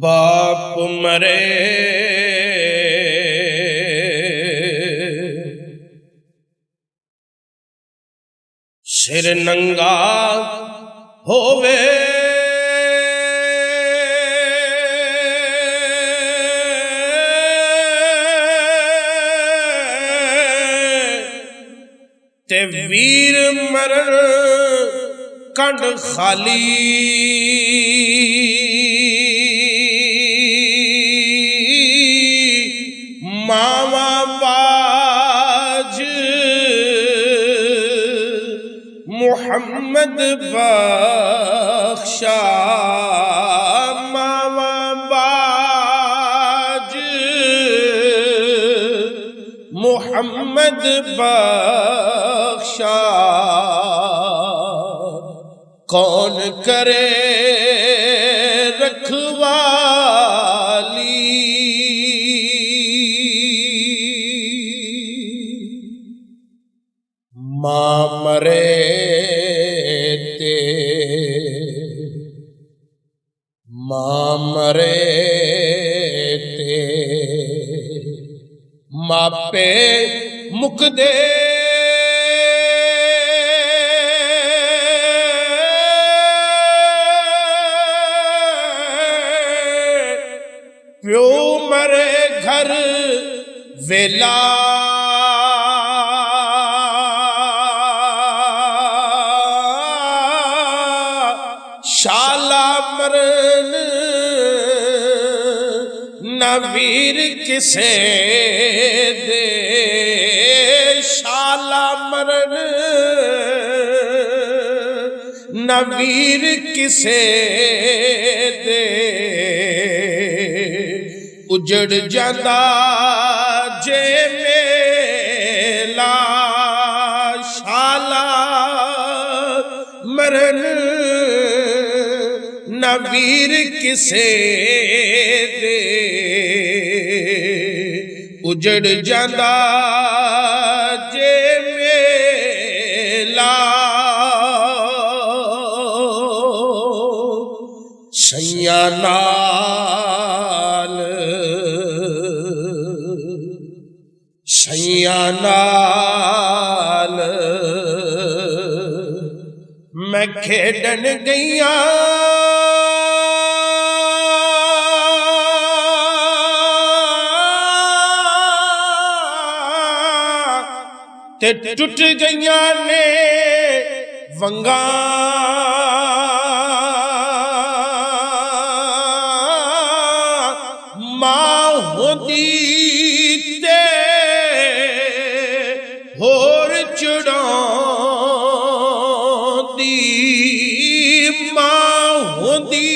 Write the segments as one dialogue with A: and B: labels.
A: बाप मरे सिर नंगा होवे, ते वीर मरण कंड खाली। मावा बाज मुहम्मद बख्शा, मावा बाज मुहम्मद बख्शा। कौन करे रखवाली, मां मरे ते मां मरे ते मापे मुकदे। प्यो मरे घर वेला, शाला मरन न वीर किसे दे। शाला मरन न वीर किसे दे। उजड़ जांदा जे मेला, शाला मरन न वीर किसे दे। उजड़ जांदा जे मेला, सैया नाल सैया नाल मैं खेडन गईया। ते टुट गईया ने वंगा, मां होंदी ते होर चढ़ांदी। मां होंदी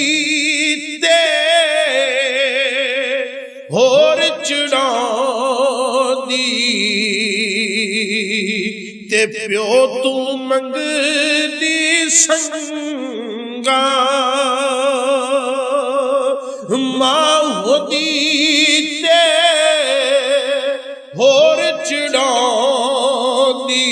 A: ते होर चढ़ांदी, ते प्यो तू मंगदी संगा। मां होंदी ते होर चढ़ांदी,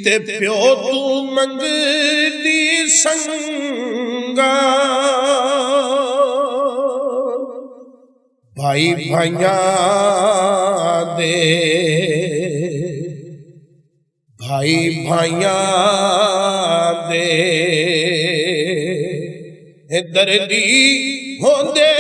A: ते प्यो तू मंगदी संगा। भाई भाइयां दे भाई भाइयां दे दर्दी होंदे।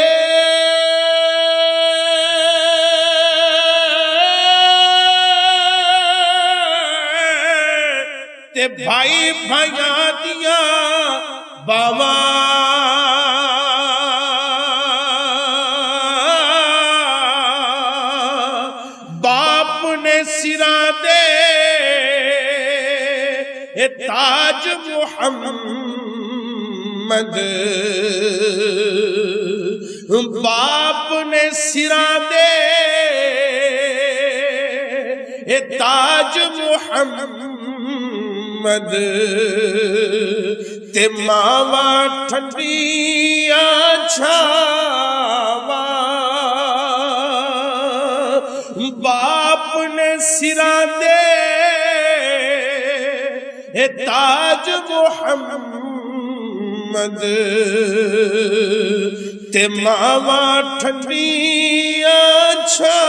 A: ते भाई भाइयां दिया बावा, बाप ने सिरा दे ताज मुहम्मद। बाप ने सिरा दे ताज मुहम्मद। ते मावा ठंडिया छावा, बाप ने सिरा दे ताज मुहम्मद। ਮੁਹੰਮਦ ਤੇ ਮਾਵਾ ਠੰਡੀਆਂ ਛਾ